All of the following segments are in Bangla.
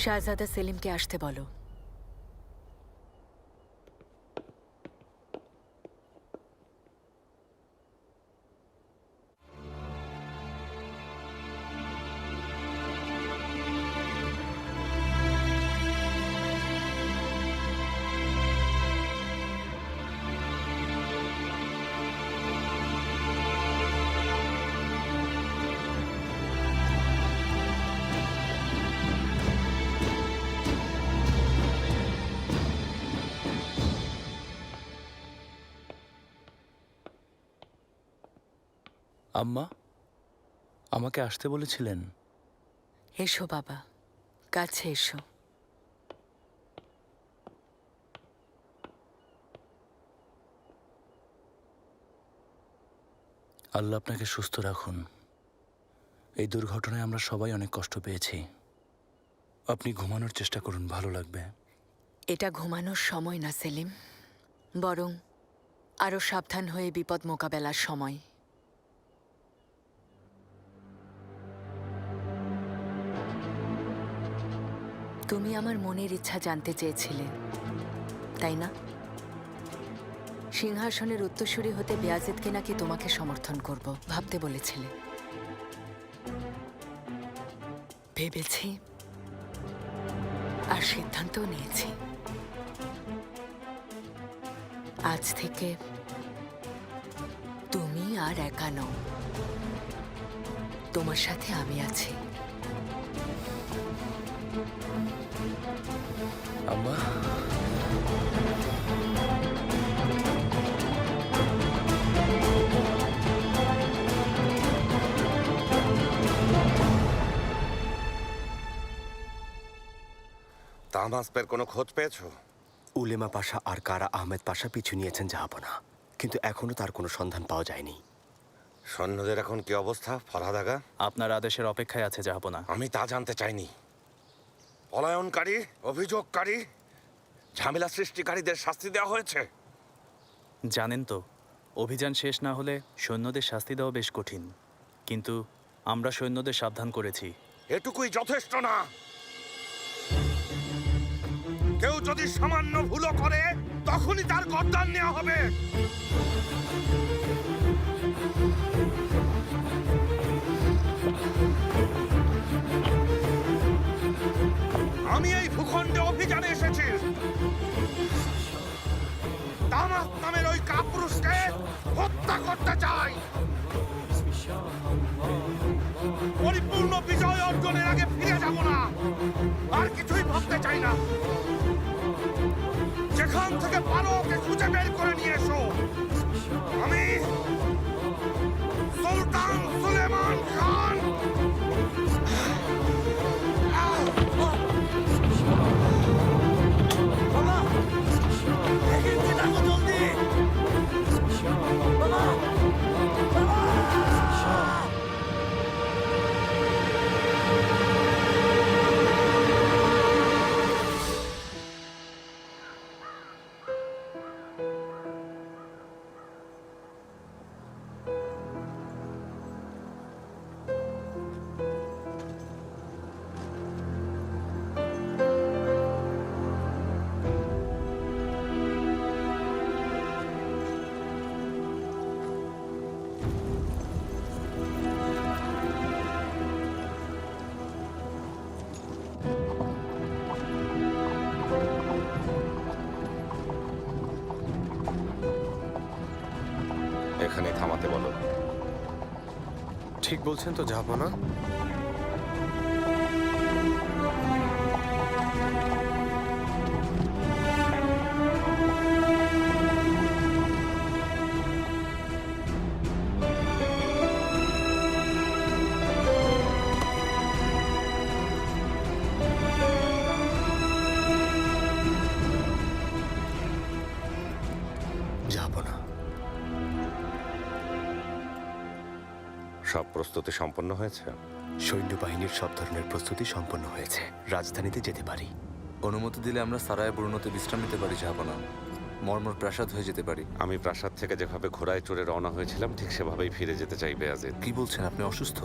শাহজাদা সেলিমকে আসতে বলো। আম্মা, আমাকে আসতে বলেছিলেন? এসো বাবা, কাছে এসো। আল্লাহ আপনাকে সুস্থ রাখুন। এই দুর্ঘটনায় আমরা সবাই অনেক কষ্ট পেয়েছি। আপনি ঘুমানোর চেষ্টা করুন, ভালো লাগবে। এটা ঘুমানোর সময় না সেলিম, বরং আরো সাবধান হয়ে বিপদ মোকাবেলার সময়। তুমি আমার মনের ইচ্ছা জানতে চেয়েছিলে, তাই না? সিংহাসনের উত্তরসূরি হতে বেয়াজিদকে নাকি তোমাকে সমর্থন করব ভাবতে বলেছিলে। ভেবেছি আর সিদ্ধান্তও নিয়েছি। আজ থেকে তুমি আর একা নও, তোমার সাথে আমি আছি। আম্মা, তাহমাসপের কোনো খোঁজ পেয়েছো? উলেমা পাশা আর কারা আহমেদ পাশা পিছু নিয়েছেন জাহাপনা, কিন্তু এখনো তার কোনো সন্ধান পাওয়া যায়নি। সৈন্যদের এখন কি অবস্থা ফরহাদ আগা? আপনার আদেশের অপেক্ষায় আছে জাহাপনা। আমি তা জানতে চাইনি। পলায়নকারী, অভিযোগকারী, ঝামেলা সৃষ্টিকারীদের শাস্তি দেওয়া হয়েছে। জানেন তো, অভিযান শেষ না হলে সৈন্যদের শাস্তি দেওয়া বেশ কঠিন, কিন্তু আমরা সৈন্যদের সাবধান করেছি। এটুকুই যথেষ্ট না। কেউ যদি সামান্য ভুলও করে তখনই তার গর্দান নেওয়া হবে। আমি এই ভূখণ্ডে অভিযানে এসেছি। তামাস নামের ওই কাপুরুষকে হত্যা করতে চাই। পরিপূর্ণ বিজয় অর্জনের আগে ফিরে যাব না। আর কিছুই ভাবতে চাই না। যেখান থেকে পারো ওকে খুঁজে বের করে নিয়ে এসো। আমি সুলতান সুলেমান খান। এখানে থামাতে বলো। ঠিক বলছেন তো জাহাপনা? জাহাপনা, সব প্রস্তুতি সম্পন্ন হয়েছে? সৈন্যবাহিনীর সব ধরনের প্রস্তুতি সম্পন্ন হয়েছে। রাজধানীতে যেতে পারি। অনুমতি দিলে আমরা সারায় বুরনোতে বিশ্রাম নিতে পারি জাহাপনা। মর্মর প্রাসাদ হয়ে যেতে পারি। আমি প্রাসাদ থেকে যেভাবে ঘোড়ায় চড়ে রওনা হয়েছিলাম ঠিক সেভাবেই ফিরে যেতে চাই বেয়াজিদ। কি বলছেন, আপনি অসুস্থ?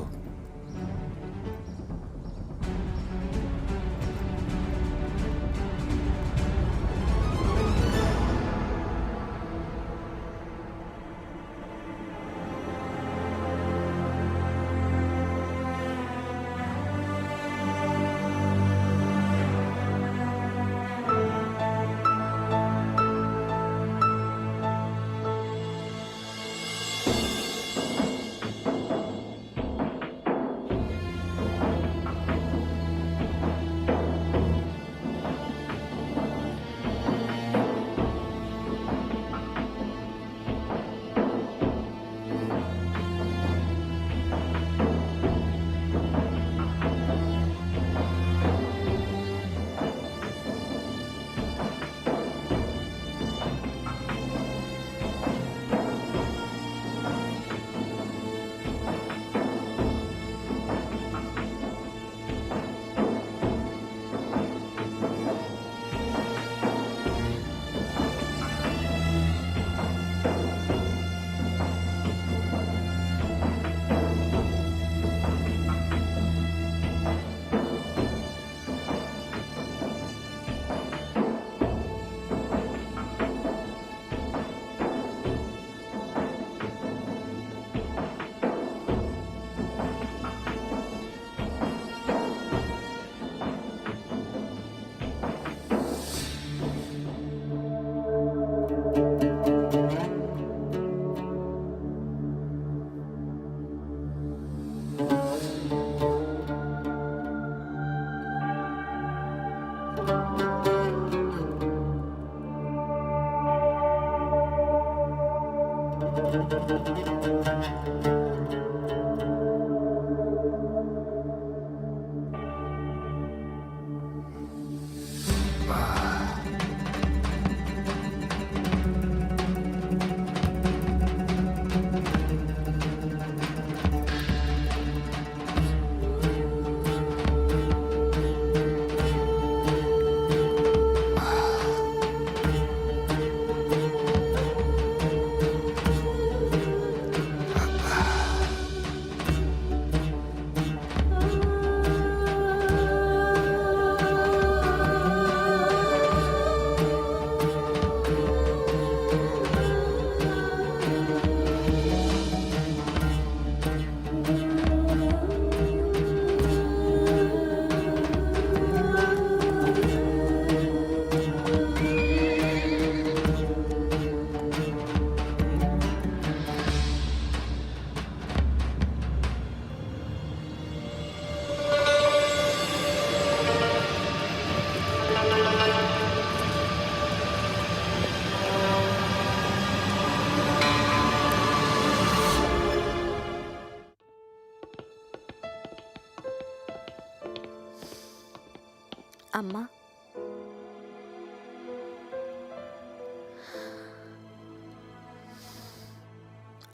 আম্মা,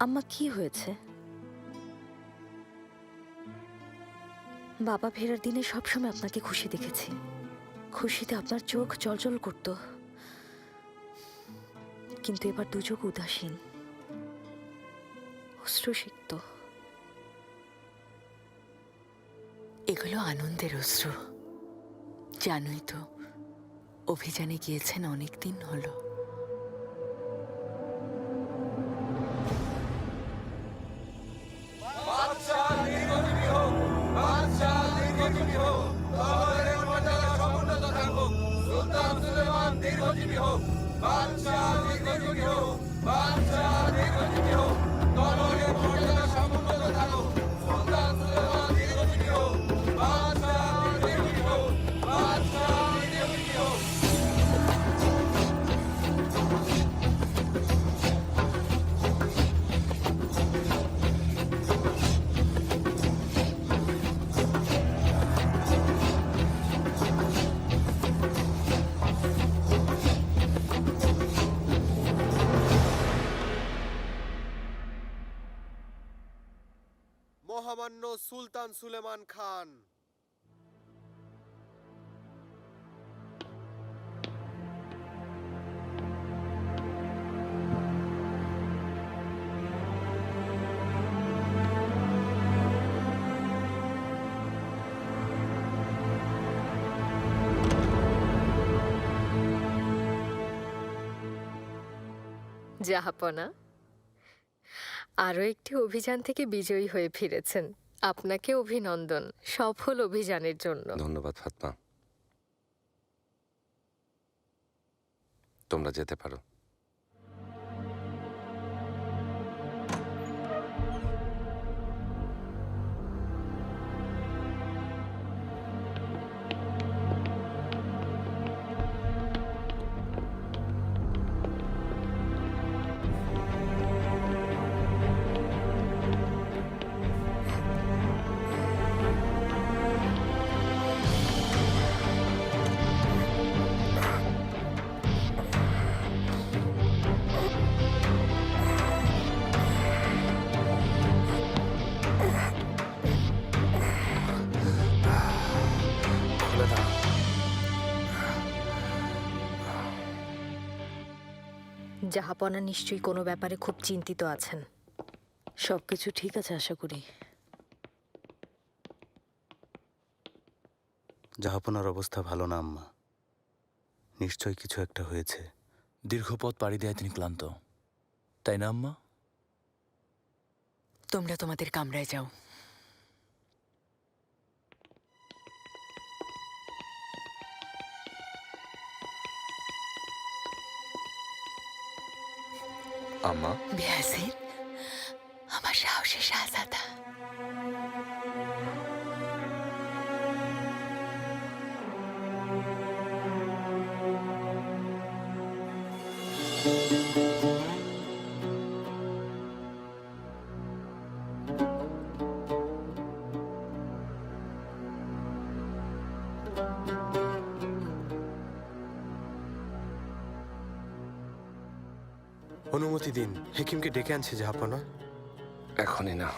আম্মা কি হয়েছে? বাবা ফেরার দিনে সবসময় আপনাকে খুশি দেখেছি। খুশিতে আপনার চোখ জলজল করত, কিন্তু এবার দু চোখ উদাসীন, অশ্রুসিক্ত। এগুলো আনন্দের অশ্রু। জানোই তো, অভিযানে গিয়েছেন অনেক দিন হলো। মহামান্য সুলতান সুলেমান খান। জাহাপনা, আরও একটি অভিযান থেকে বিজয়ী হয়ে ফিরেছেন। আপনাকে অভিনন্দন সফল অভিযানের জন্য। ধন্যবাদ ফাতমা, তোমরা যেতে পারো। জাহাপনা নিশ্চয়ই কোনো ব্যাপারে খুব চিন্তিত আছেন। সবকিছু ঠিক আছে আশা করি। জাহাপনার অবস্থা ভালো না আম্মা, নিশ্চয়ই কিছু একটা হয়েছে। দীর্ঘ পথ পাড়ি দেয় তিনি ক্লান্ত, তাই না আম্মা? তোমরা তোমাদের কামরায় যাও। আম্মা, বেয়াজির, আমার সাহসী শাহজাদা। অনুমতি দিন, হেকিমকে ডেকে আনছি জাহাপনা। এখনই না।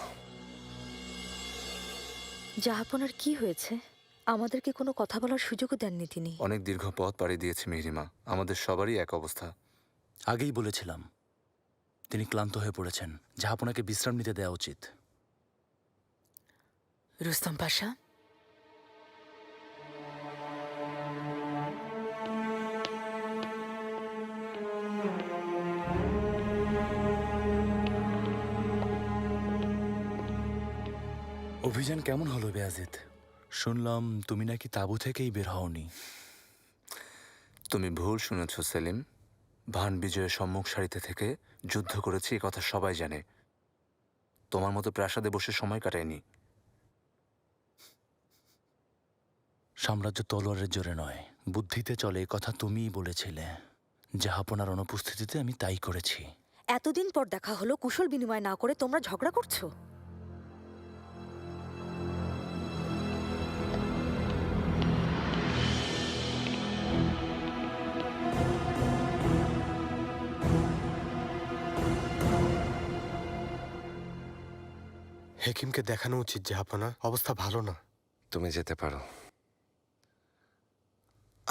জাহাপনার কি হয়েছে? আমাদেরকে কোনো কথা বলার সুযোগও দেননি তিনি। অনেক দীর্ঘ পথ পাড়ি দিয়েছি মেহরিমা, আমাদের সবারই এক অবস্থা। আগেই বলেছিলাম তিনি ক্লান্ত হয়ে পড়েছেন, জাহাপনাকে বিশ্রাম নিতে দেওয়া উচিত। রুস্তম পাশা, অভিযান কেমন হলো বেয়াজিদ? শুনলাম তুমি নাকি তাঁবু থেকেই বের হওনি। তুমি ভুল শুনেছ সেলিম। ভান বিজয়ের সম্মুখ সারিতে থেকে যুদ্ধ করেছি, এ কথা সবাই জানে। তোমার মতো প্রাসাদে বসে সময় কাটায়নি। সাম্রাজ্য তলোয়ারের জোরে নয়, বুদ্ধিতে চলে, এ কথা তুমিই বলেছিলে। জাহাপনার অনুপস্থিতিতে আমি তাই করেছি। এতদিন পর দেখা হলো, কুশল বিনিময় না করে তোমরা ঝগড়া করছো? হেকিমকে দেখানো উচিত জাহাপনা, অবস্থা ভালো না। তুমি যেতে পারো।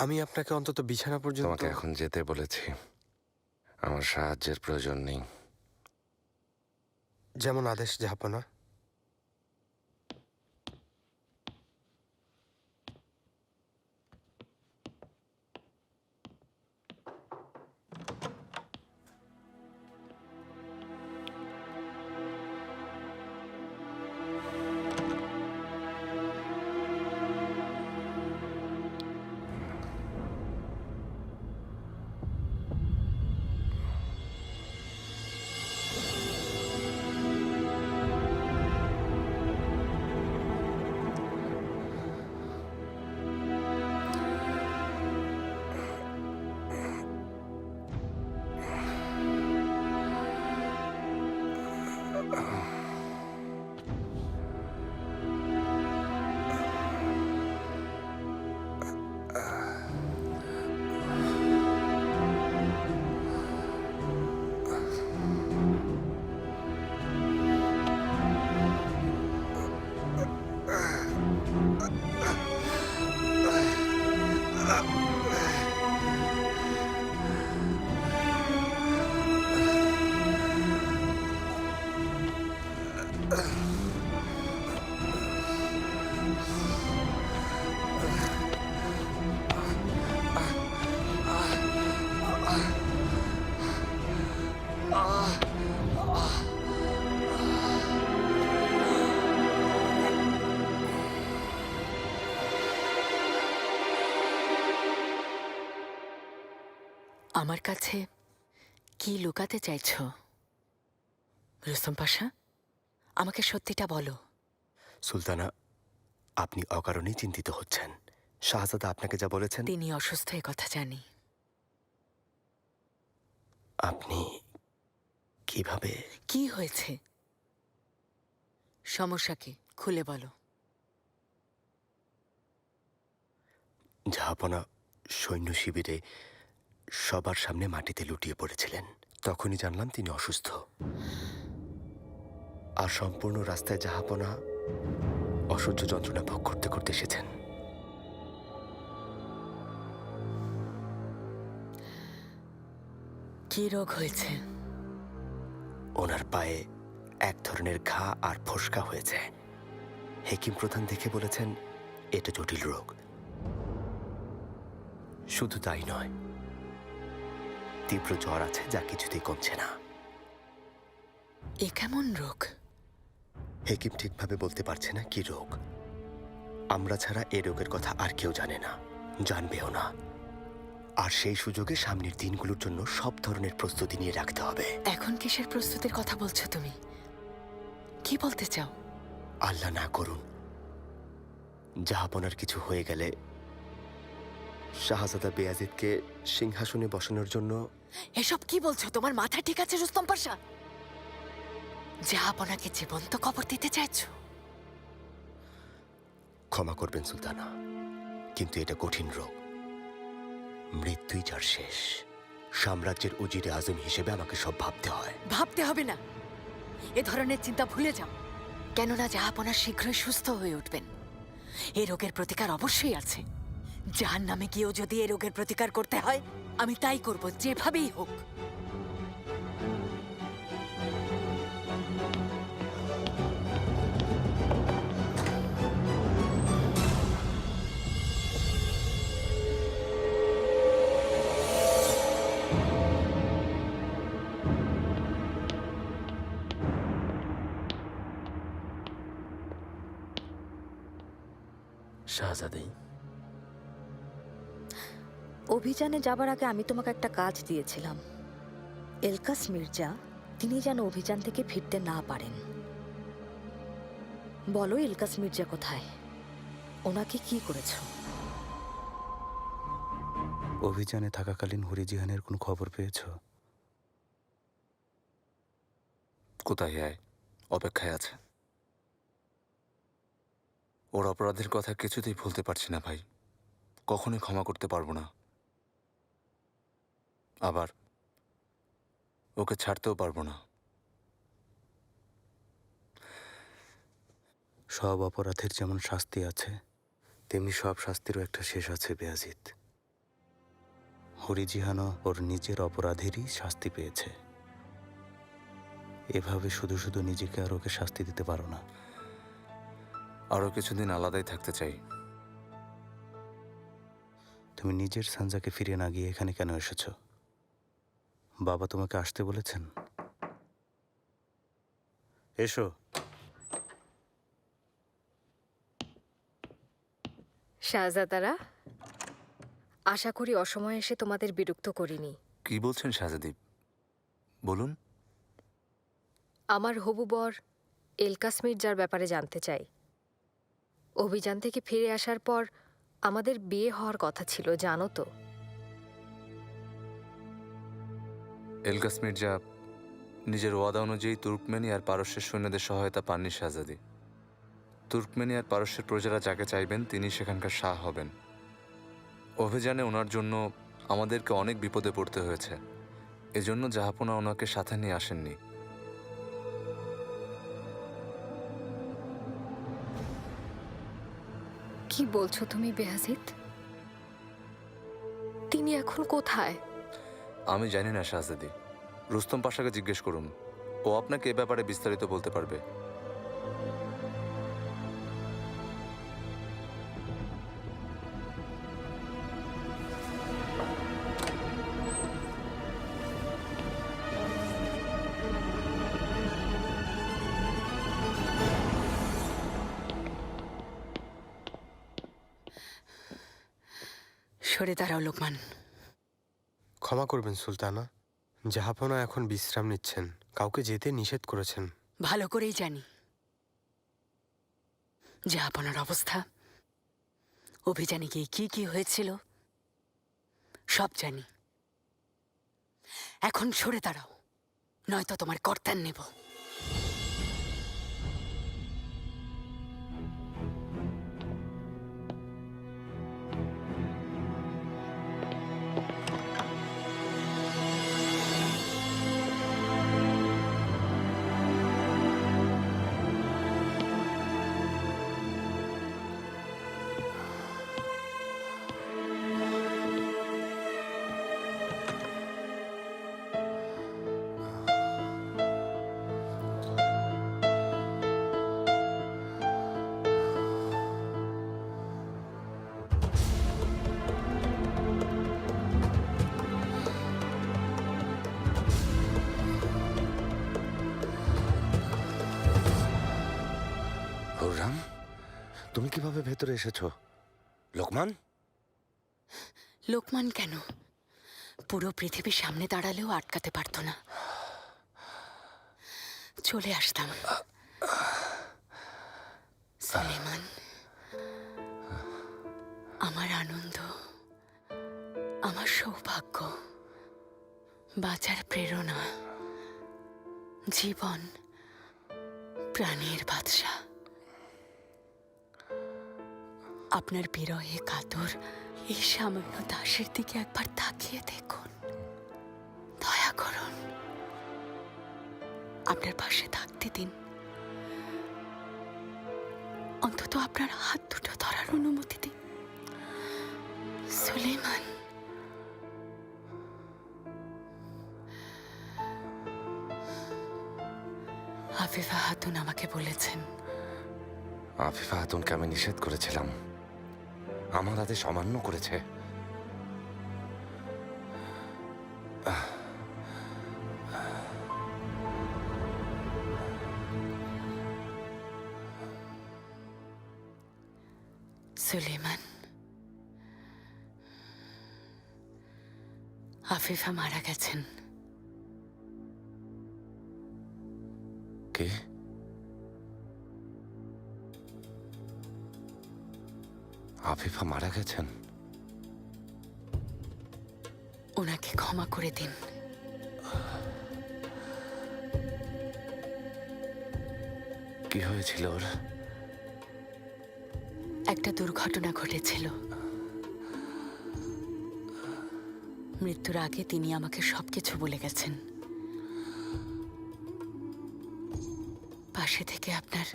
আমি আপনাকে অন্তত বিছানা পর্যন্ত। তোমাকে এখন যেতে বলেছি। আমার সাহায্যের প্রয়োজন নেই। যেমন আদেশ জাহাপনা। আমার কাছে কি লুকাতে চাইছো রুস্তম পাশা? আমাকে সত্যিটা বলো। সুলতানা, আপনি অকারণেই চিন্তিত হচ্ছেন। শাহজাদা আপনাকে যা বলেছেন। তিনি অসুস্থ, এ কথা জানি। আপনি কিভাবে? কি হয়েছে? সমস্যা কি, খুলে বলো। জাহাপনা সৈন্য শিবিরে সবার সামনে মাটিতে লুটিয়ে পড়েছিলেন। তখনই জানলাম তিনি অসুস্থ। আর সম্পূর্ণ রাস্তায় জাহাপনা অসহ্য যন্ত্রণা ভোগ করতে করতে এসেছেন। কি রোগ হয়েছে? ওনার পায়ে এক ধরনের ঘা আর ফোসকা হয়েছে। হেকিম প্রধান দেখে বলেছেন এটা জটিল রোগ। শুধু তাই নয়, তীব্র জ্বর আছে যা কিছুতেই কমছে না। এ কেমন রোগ? হেকিম ঠিকভাবে বলতে পারছে না কি রোগ। আমরা ছাড়া এ রোগের কথা আর কেউ জানে না, জানবেও না। আর সেই সুযোগে সামনের দিনগুলোর জন্য সব ধরনের প্রস্তুতি নিয়ে রাখতে হবে। এখন কিসের প্রস্তুতির কথা বলছো তুমি? কি বলতে চাও? আল্লাহ না করুন জাহাপনার কিছু হয়ে গেলে শাহজাদা বেয়াজিদকে সিংহাসনে বসানোর জন্য। এসব কি বলছো? তোমার মাথা ঠিক আছে রুস্তম পাশা? জাহাপনাকে জীবন্ত কবর দিতে চাইছো? ক্ষমা করবেন সুলতানা, কিন্তু এটা কঠিন রোগ। মৃত্যুই যার শেষ, সাম্রাজ্যের উজিরে আজম হিসেবে আমাকে সব ভাবতে হয়। ভাবতে হবে না, এ ধরনের চিন্তা ভুলে যাও। কেননা জাহাপনা শীঘ্রই সুস্থ হয়ে উঠবেন। এই রোগের প্রতিকার অবশ্যই আছে। যার নামে গিয়েও যদি এই রোগের প্রতিকার করতে হয়, আমি তাই করব, যেভাবেই হোক। শাহজাদি, অভিযানে যাবার আগে আমি তোমাকে একটা কাজ দিয়েছিলাম। এলকাস মির্জা, তিনি যেন অভিযান থেকে ফিরতে না পারেন। বলো এলকাস মির্জা কোথায়? ওনাকে কি করেছো? অভিযানে থাকাকালীন হরিজিহানের কোনো খবর পেয়েছো? কোথায় আয়, অপেক্ষায় আছে। ওর অপরাধের কথা কিছুতেই ভুলতে পারছি না ভাই, কখনোই ক্ষমা করতে পারবো না। আবার ওকে ছাড়তেও পারবো না। সব অপরাধের যেমন শাস্তি আছে, তেমনি সব শাস্তিরও একটা শেষ আছে বেয়াজিত। হরিজিহানও ওর নিজের অপরাধেরই শাস্তি পেয়েছে। এভাবে শুধু শুধু নিজেকে আর ওকে শাস্তি দিতে পারো না। আরও কিছুদিন আলাদাই থাকতে চাই। তুমি নিজের সানজাকে ফিরিয়ে না গিয়ে এখানে কেন এসেছো? বাবা তোমাকে আসতে বলেছেন? এসো। শাহজাদারা, আশা করি অসময়ে এসে তোমাদের বিরক্ত করিনি। কি বলছেন শাহজাদি, বলুন। আমার হবু বর এলকাস মির্জার ব্যাপারে জানতে চাই। অভিযান থেকে ফিরে আসার পর আমাদের বিয়ে হওয়ার কথা ছিল, জানো তো? এলকাস মির্জা নিজের ওয়াদা অনুযায়ী তুর্কমেনি আর পারস্যের সৈন্যদের সহায়তা পাননি শাহজাদি। তুর্কমেনি আর পারস্যের প্রজারা যাকে চাইবেন তিনি সেখানকার শাহ হবেন। অভিযানে ওনার জন্য আমাদেরকে অনেক বিপদে পড়তে হয়েছে। এজন্য জাহাপনা ওনাকে সাথে নিয়ে আসেননি। কি বলছো তুমি বেয়াজিত? তিনি এখন কোথায়? আমি জানি না শাহজাদি, রুস্তম পাশাকে জিজ্ঞেস করুন, ও আপনাকে এ ব্যাপারে বিস্তারিত বলতে পারবে। সরে দাঁড়াও লোকমান। ক্ষমা করবেন সুলতানা, জাহাপনা এখন বিশ্রাম নিচ্ছেন, কাউকে যেতে নিষেধ করেছেন। ভালো করেই জানি জাহাপনার অবস্থা, অভিযানে গিয়ে কি কি হয়েছিল সব জানি। এখন সরে দাঁড়াও, নয়তো তোমার কর্তান নেব। হুররাম, তুমি কিভাবে ভেতরে এসেছো? লোকমান? লোকমান কেন? পুরো পৃথিবীর সামনে দাঁড়ালেও আটকাতে পারতো না। চলে আসতাম। সুলেমান, আমার আনন্দ, আমার সৌভাগ্য, বাঁচার প্রেরণা, জীবন, প্রাণের বাদশা। আপনার বিরহে কাতর এই সামান্য দাসের দিকে একবার তাকিয়ে দেখুন। আপনার পাশে থাকতে দিন। অন্তত আপনার হাত দুটো ধরার অনুমতি দিন। সুলেমান, আফিফা খাতুন আমাকে বলেছেন আফিফা খাতুনকে আমি নিষেধ করেছিলাম, আমার আদেশ অমান্য করেছে। সুলেমান, আফিফা মারা গেছেন। কি? আফিফা মারা গেছেন? ওনাকে ক্ষমা করে দিন। কি হয়েছিল ওর? একটা দুর্ঘটনা ঘটেছিল। মৃত্যুর আগে তিনি আমাকে সবকিছু বলে গেছেন। পাশে থেকে আপনার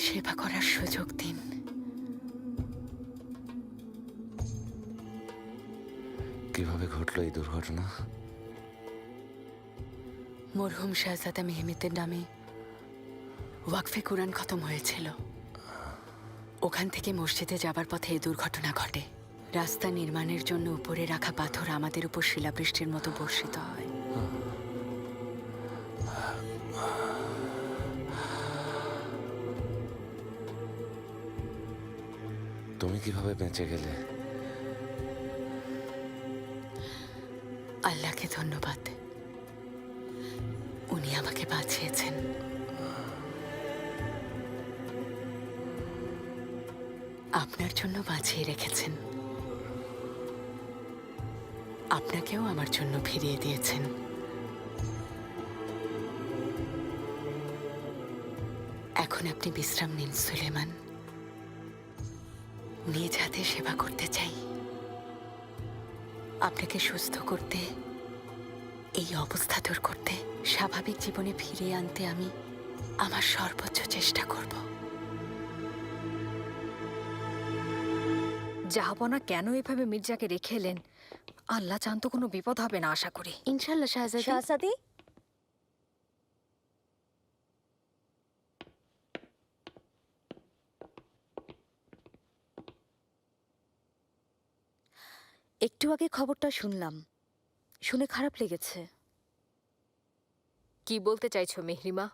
সেবা করার সুযোগ দিন। কিভাবে ঘটলো এই দুর্ঘটনা? মরহুম শাহজাদা মেহমেদের নামে ওয়াকফে কুরআন খতম হয়েছিল। ওখান থেকে মসজিদে যাবার পথে এই দুর্ঘটনা ঘটে। রাস্তা নির্মাণের জন্য উপরে রাখা পাথর আমাদের উপর শিলাবৃষ্টির মতো বর্ষিত হয়। তুমি কিভাবে বেঁচে গেলে? আল্লাহকে ধন্যবাদ, উনি আমাকে বাঁচিয়েছেন। আপনার জন্য বাঁচিয়ে রেখেছেন, আপনাকেও আমার জন্য ফিরিয়ে দিয়েছেন। এখন আপনি বিশ্রাম নিন সুলেমান। নিজ হাতে সেবা করতে চাই। আপনাকে সুস্থ করতে, এই অবস্থা দূর করতে, স্বাভাবিক জীবনে ফিরিয়ে আনতে আমি আমার সর্বোচ্চ চেষ্টা করব। জাহাপনা কেন এভাবে মির্জাকে রেখে এলেন? আল্লাহ চান তো কোনো বিপদ হবে না আশা করি। ইনশাল্লাহ শাহজাদি। শাহজাদি, একটু আগে খবরটা শুনলাম, শুনে খারাপ লেগেছে। কি বলতে চাইছো মেহরিমা?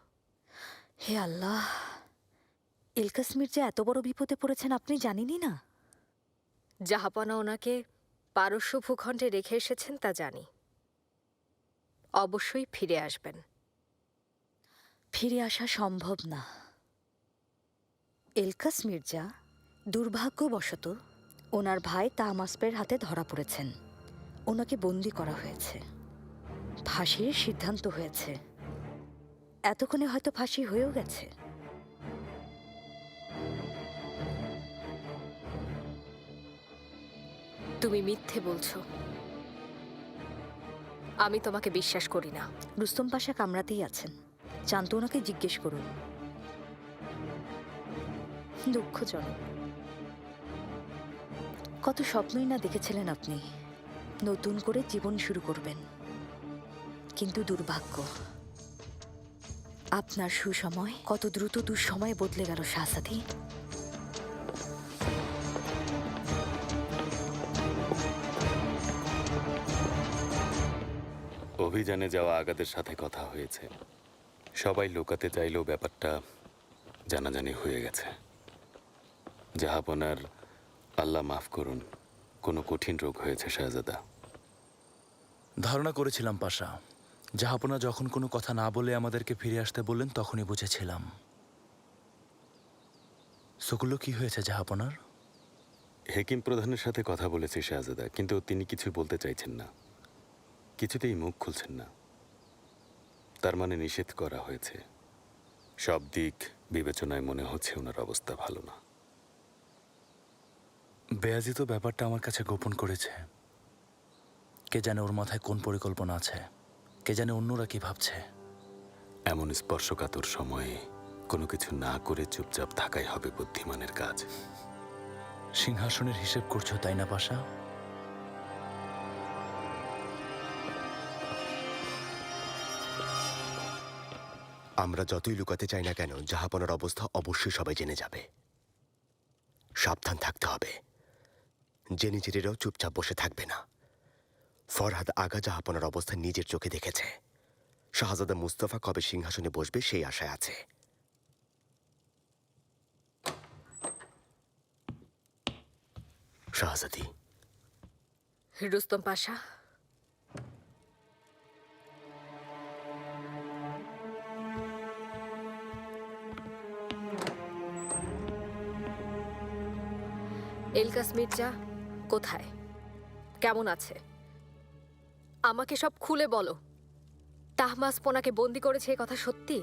হে আল্লাহ, এলকাস মির্জা এত বড় বিপদে পড়েছেন আপনি জানেনই না। জাহাপনা ওনাকে পারস্য ভূখণ্ডে রেখে এসেছেন তা জানি। অবশ্যই ফিরে আসবেন। ফিরে আসা সম্ভব না। এলকাস মির্জা দুর্ভাগ্যবশত ওনার ভাই তাহমাসপের হাতে ধরা পড়েছেন। ওনাকে বন্দি করা হয়েছে, ফাঁসির সিদ্ধান্ত হয়েছে। এতক্ষণে হয়তো ফাঁসি হয়েও গেছে। তুমি মিথ্যে বলছো। আমি তোমাকে বিশ্বাস করি না। রুস্তম পাশা কামরাতেই আছেন, চান তো ওনাকে জিজ্ঞেস করুন। দুঃখজনক, কত স্বপ্নই না দেখেছিলেন আপনি নতুন করে জীবন শুরু করবেন, কিন্তু দুর্ভাগ্য আপনার সুসময় কত দ্রুত দুঃসময়ে বদলে গেল শাহজাদি। অভিযানে যাওয়া আগাদের সাথে কথা হয়েছে। সবাই লুকাতে চাইলেও ব্যাপারটা জানাজানি হয়ে গেছে। জাহাপনার আল্লাহ মাফ করুন, কোনো কঠিন রোগ হয়েছে শাহজাদা। ধারণা করেছিলাম পাশা, জাহাপনা যখন কোনো কথা না বলে আমাদেরকে ফিরে আসতে বললেন তখনই বুঝেছিলাম। সেগুলো কি হয়েছে জাহাপনার? হেকিম প্রধানের সাথে কথা বলেছি শাহজাদা, কিন্তু তিনি কিছু বলতে চাইছেন না, কিছুতেই মুখ খুলছেন না। তার মানে নিষেধ করা হয়েছে। সব দিক বিবেচনায় মনে হচ্ছে ওনার অবস্থা ভালো না। বেয়াজি তো ব্যাপারটা আমার কাছে গোপন করেছে। কে জানে ওর মাথায় কোন পরিকল্পনা আছে, কে জানে অন্যরা কি ভাবছে। এমন স্পর্শকাতর সময়ে কোনো কিছু না করে চুপচাপ থাকাই হবে বুদ্ধিমানের কাজ। সিংহাসনের হিসেব করছো তাই না পাশা? আমরা যতই লুকাতে চাই না কেন, জাহাপনার অবস্থা অবশ্যই সবাই জেনে যাবে। সাবধান থাকতে হবে। জেনিজেরিরাও চুপচাপ বসে থাকবে না। ফরহাদ আগা জাহাপনার অবস্থা নিজের চোখে দেখেছে। শাহজাদা মুস্তফা কবে সিংহাসনে বসবে সেই আশায় আছে। শাহজাদি, রুস্তম পাশা, এলকাস মির্জা কোথায়, কেমন আছে? আমাকে সব খুলে বলো। তাহমাস পোনাকে বন্দি করেছে, এ কথা সত্যি?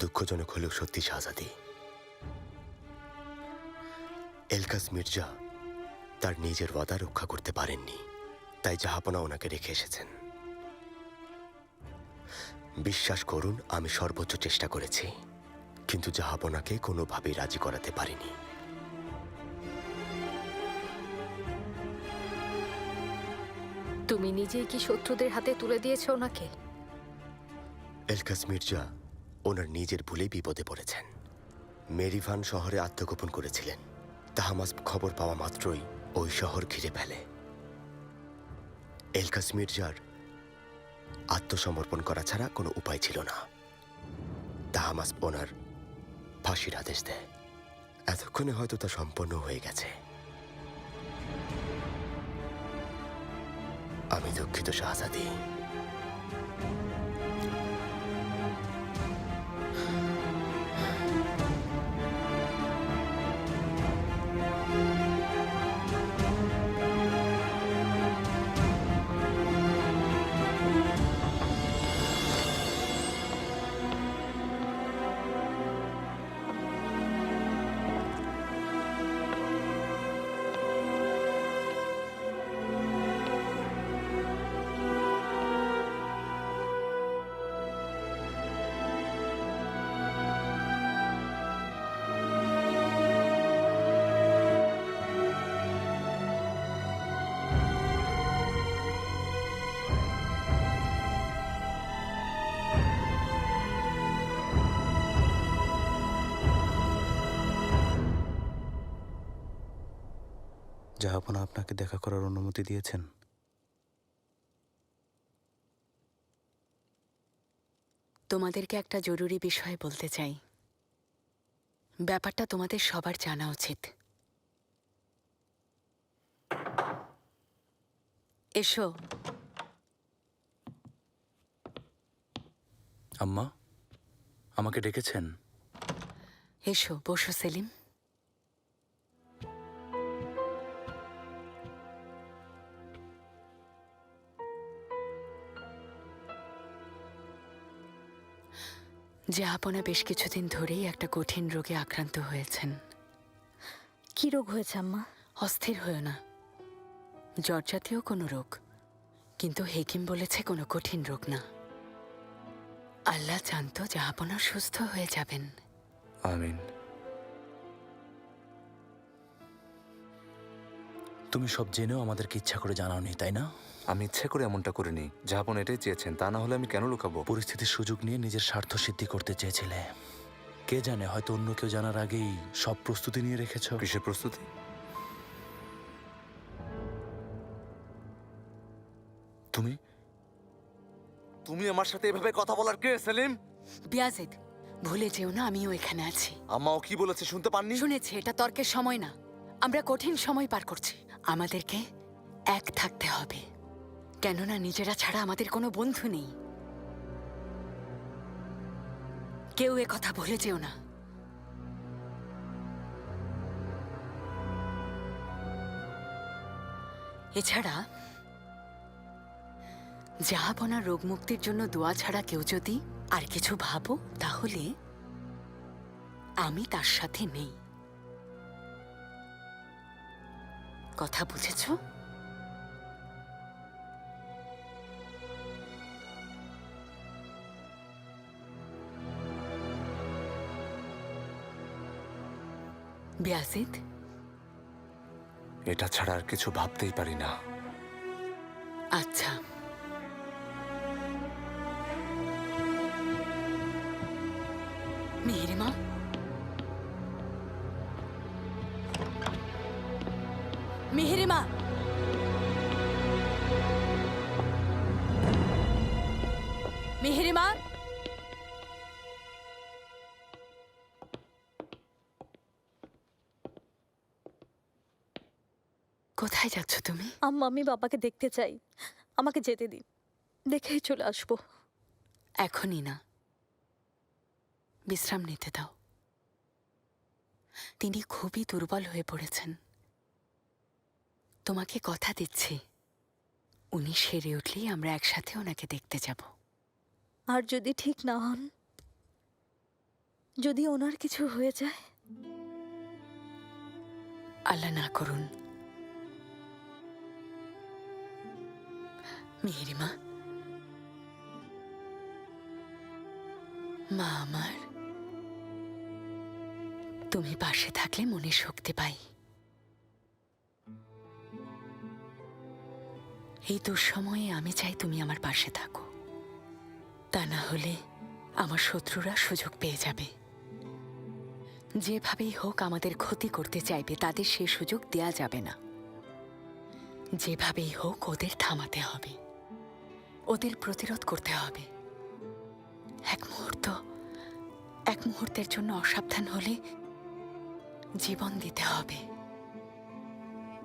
দুঃখজনক হলেও সত্যি শাহজাদি। এলকাস মির্জা তার নিজের ওয়াদা রক্ষা করতে পারেননি, তাই জাহাপনা ওনাকে রেখে এসেছেন। বিশ্বাস করুন, আমি সর্বোচ্চ চেষ্টা করেছি, কিন্তু জাহাপনাকে কোনোভাবেই রাজি করাতে পারিনি। তুমি নিজেই কি শত্রুদের হাতে তুলে দিয়েছো ওনাকে? এলকাস মির্জা ওনার নিজের ভুলেই বিপদে পড়েছেন। মেরিভান শহরে আত্মগোপন করেছিলেন। তাহমাস খবর পাওয়া মাত্রই ওই শহর ঘিরে ফেলে। এলকাস মির্জার আত্মসমর্পণ করা ছাড়া কোনো উপায় ছিল না। তাহমাস ওনার ফাঁসির আদেশ দেয়। এতক্ষণে হয়তো তা সম্পন্ন হয়ে গেছে। আমি দুঃখিত শাহজাদি। জাহাপনা আপনাকে দেখা করার অনুমতি দিয়েছেন? তোমাদেরকে একটা জরুরি বিষয় বলতে চাই। ব্যাপারটা তোমাদের সবার জানা উচিত। এসো। আম্মা, আমাকে ডেকেছেন? এসো, বসো সেলিম। জাহাপনা বেশ কিছুদিন ধরেই একটা কঠিন রোগে আক্রান্ত হয়েছেন। কি রোগ হয়েছে আম্মা? অস্থির হয়েও না, জ্বর জাতীয় কোনো রোগ, কিন্তু হেকিম বলেছে কোনো কঠিন রোগ না। আল্লাহ জানতো জাহাপনা সুস্থ হয়ে যাবেন। আমিন। তুমি সব জেনেও আমাদেরকে ইচ্ছা করে জানাওনি, তাই না? আমি ইচ্ছে করে এমনটা করিনি। জাহাপন এটাই চেয়েছেন, তা না হলে আমি কেন লুকাবো? পরিস্থিতির সুযোগ নিয়ে নিজের স্বার্থ সিদ্ধি করতে চেয়েছিলে। কে জানে, হয়তো অন্য কেউ জানার আগেই সব প্রস্তুতি নিয়ে রেখেছ। কিসের প্রস্তুতি? তুমি তুমি আমার সাথে এভাবে কথা বলার কে সেলিম? বিয়াজিদ, ভুলে যেও না আমিও এখানে আছি। আম্মাও কি বলেছে শুনতে পাননি? শুনেছি, এটা তর্কের সময় না। আমরা কঠিন সময় পার করছি। আমাদেরকে এক থাকতে হবে, কেননা নিজেরা ছাড়া আমাদের কোনো বন্ধু নেই। কেউ এ কথা ভুলে যেও না। এছাড়া জাহাপনার রোগ মুক্তির জন্য দোয়া ছাড়া কেউ যদি আর কিছু ভাবো, তাহলে আমি তার সাথে নেই। কথা বুঝেছ? বিয়াজিদ, এটা ছাড়া আর কিছু ভাবতেই পারি না। আচ্ছা, মিহিরিমা, মিহিরিমা, মিহিরিমা, কোথায় যাচ্ছ তুমি? আম্মা, আমি বাবাকে দেখতে চাই, আমাকে যেতে দিন, দেখেই চলে আসবো। এখনই না, বিশ্রাম নিতে দাও। তিনি খুবই দুর্বল হয়ে পড়েছেন। তোমাকে কথা দিচ্ছি, উনি সেরে উঠলেই আমরা একসাথে ওনাকে দেখতে যাব। আর যদি ঠিক না হন, যদি ওনার কিছু হয়ে যায়? আল্লাহ না করুন। মিহিরিমা, মা আমার, তুমি পাশে থাকলে মনে শক্তি পাই। এই দুঃসময়ে আমি চাই তুমি আমার পাশে থাকো, তা না হলে আমার শত্রুরা সুযোগ পেয়ে যাবে। যেভাবেই হোক আমাদের ক্ষতি করতে চাইবে, তাদের সে সুযোগ দেয়া যাবে না। যেভাবেই হোক ওদের থামাতে হবে, ওদের প্রতিরোধ করতে হবে। এক মুহূর্তের জন্য অসাবধান হলে জীবন দিতে হবে,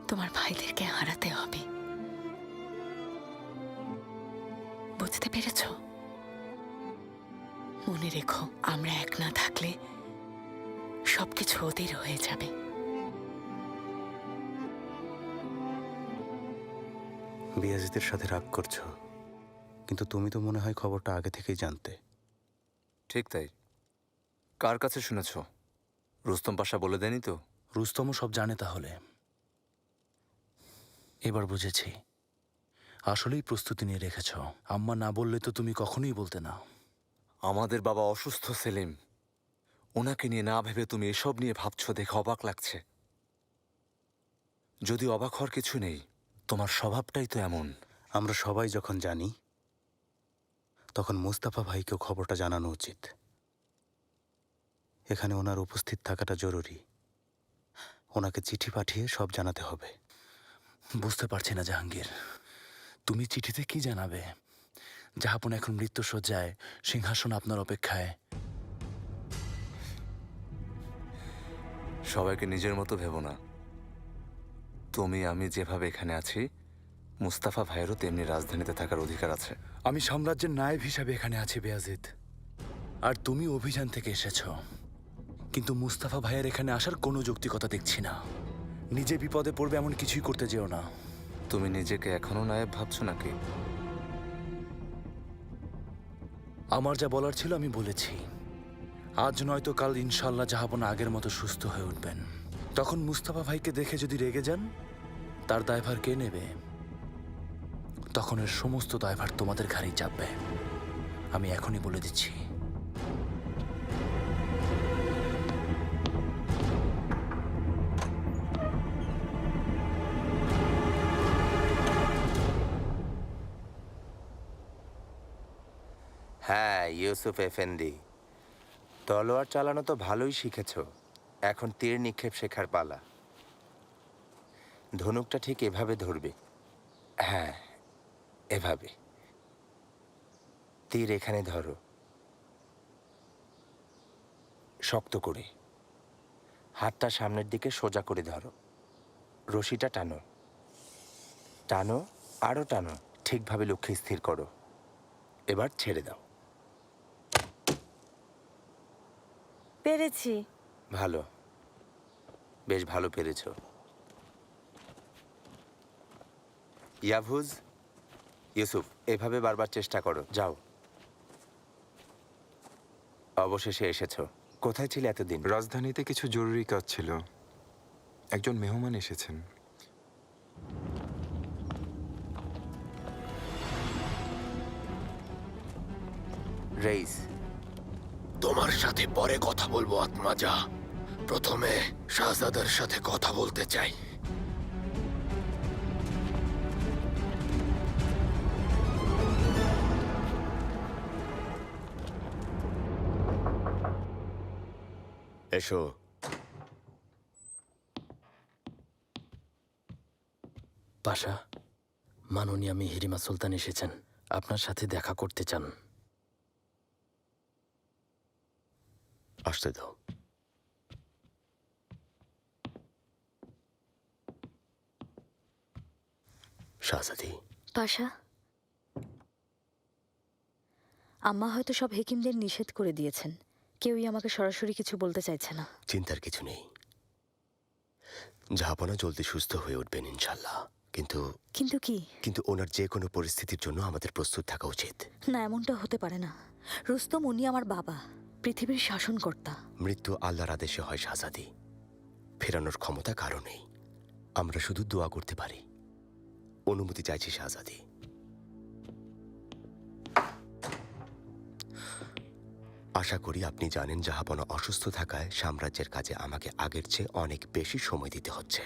তোমার ভাইদেরকে হারাতে হবে। বুঝতে পেরেছ? মনে রেখো, আমরা এক না থাকলে সবকিছু ওদের হয়ে যাবে। বিয়াজিতের সাথে রাগ করছো, কিন্তু তুমি তো মনে হয় খবরটা আগে থেকেই জানতে। ঠিক তাই। কার কাছে শুনেছ? রুস্তম পাশা বলে দেয়নি তো? রুস্তমও সব জানে তাহলে। এবার বুঝেছি, আসলেই প্রস্তুতি নিয়ে রেখেছ। আম্মা না বললে তো তুমি কখনোই বলতে না। আমাদের বাবা অসুস্থ সেলিম, ওনাকে নিয়ে না ভেবে তুমি এসব নিয়ে ভাবছো দেখে অবাক লাগছে। যদি অবাক হওয়ার কিছু নেই, তোমার স্বভাবটাই তো এমন। আমরা সবাই যখন জানি, তখন মুস্তাফা ভাইকেও খবরটা জানানো উচিত। এখানে ওনার উপস্থিত থাকাটা জরুরি। ওনাকে চিঠি পাঠিয়ে সব জানাতে হবে। বুঝতে পারছি না জাহাঙ্গীর, তুমি চিঠিতে কি জানাবে? জাহাপন এখন মৃত্যুশয্যায়, সিংহাসন আপনার অপেক্ষায়। সবাইকে নিজের মতো ভেবো না। তুমি আমি যেভাবে এখানে আছি, মুস্তাফা ভাইয়েরও তেমনি রাজধানীতে থাকার অধিকার আছে। আমি সাম্রাজ্যের নায়েব হিসাবে এখানে আছি বেয়াজিদ, আর তুমি অভিযান থেকে এসেছ। কিন্তু মুস্তাফা ভাইয়ের এখানে আসার কোনো যৌক্তিকতা দেখছি না। নিজে বিপদে পড়বে এমন কিছুই করতে যেও না। তুমি নিজেকে এখনো নায়েব ভাবছো নাকি? আমার যা বলার ছিল আমি বলেছি। আজ নয়তো কাল ইনশাল্লাহ জাহাপনা আগের মতো সুস্থ হয়ে উঠবেন। তখন মুস্তাফা ভাইকে দেখে যদি রেগে যান, তার দায়ভার কে নেবে? তখন এর সমস্ত দায়ভার তোমাদের ঘাড়েই চাপবে। আমি এখনই বলে দিচ্ছি। হ্যাঁ ইউসুফ এফেন্দি, তলোয়ার চালানো তো ভালোই শিখেছ। এখন তীর নিক্ষেপ শেখার পালা। ধনুকটা ঠিক এভাবে ধরবে। হ্যাঁ, এভাবে। তীর এখানে ধরো, শক্ত করে। হাতটা সামনের দিকে সোজা করে ধরো। রশিটা টানো, টানো, আরো টানো। ঠিকভাবে লক্ষ্যে স্থির করো। এবার ছেড়ে দাও। পেরেছি। ভালো, বেশ ভালো পেরেছো। ইয়াভুজ, ইউসুফ, এভাবে বারবার চেষ্টা করো। যাও। অবশেষে এসেছো। কোথায় ছিলে এতদিন? রাজধানীতে কিছু জরুরি কাজ ছিল। একজন মেহমান এসেছেন। রেইস, তোমার সাথে পরে কথা বলবো আত্মাজা। প্রথমে শাহজাদার সাথে কথা বলতে চাই। এসো। পাশা, মাননীয়া মিহিরিমা সুলতান এসেছেন, আপনার সাথে দেখা করতে চান। আসতে দাও। শাহজাদি। পাশা, আম্মা হয়তো সব হেকিমদের নিষেধ করে দিয়েছেন। কেউই আমাকে সরাসরি কিছু বলতে চাইছে না। চিন্তার কিছু নেই, জাহাপনা জলদি সুস্থ হয়ে উঠবেন ইনশাল্লাহ। কিন্তু কিন্তু কি? কিন্তু ওনার যে কোনো পরিস্থিতির জন্য আমাদের প্রস্তুত থাকা উচিত। না, এমনটা হতে পারে না। রুস্তম, উনি আমার বাবা, পৃথিবীর শাসনকর্তা। মৃত্যু আল্লাহর আদেশে হয় শাহজাদি, ফেরানোর ক্ষমতা কারো নেই। আমরা শুধু দোয়া করতে পারি। অনুমতি চাইছি শাহজাদি। আশা করি আপনি জানেন জাহাপনা অসুস্থ থাকায় সাম্রাজ্যের কাজে আমাকে আগের চেয়ে অনেক বেশি সময় দিতে হচ্ছে।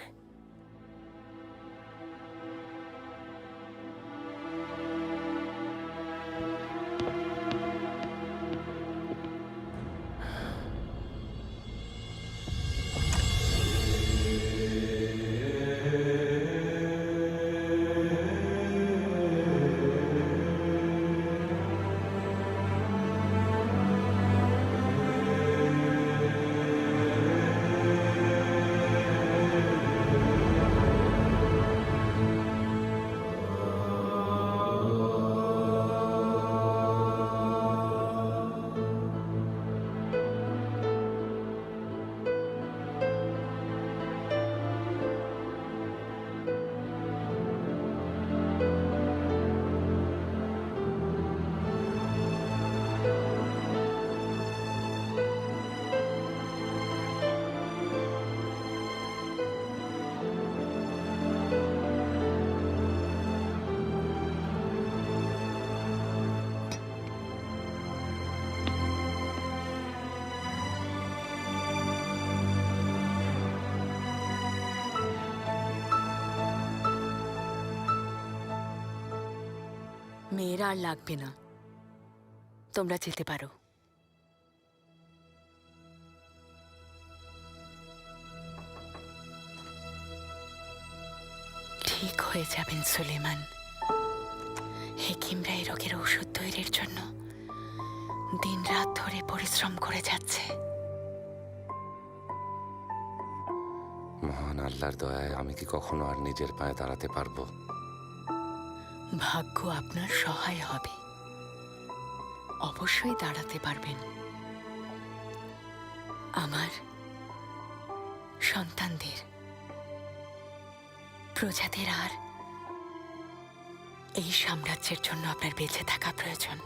মেয়েরা আর লাগবে না, তোমরা যেতে পারো। ঠিক হয়ে যাবেন সুলেমান। হেকিমরা এই রোগের ঔষধ তৈরির জন্য দিনরাত ধরে পরিশ্রম করে যাচ্ছে। মহান আল্লাহর দয়ায় আমি কি কখনো আর নিজের পায়ে দাঁড়াতে পারবো? ভাগ্য আপনার সহায় হবে, অবশ্যই দাঁড়াতে পারবেন। আমার সন্তানদের, প্রজাদের আর এই সাম্রাজ্যের জন্য আপনার বেঁচে থাকা প্রয়োজন।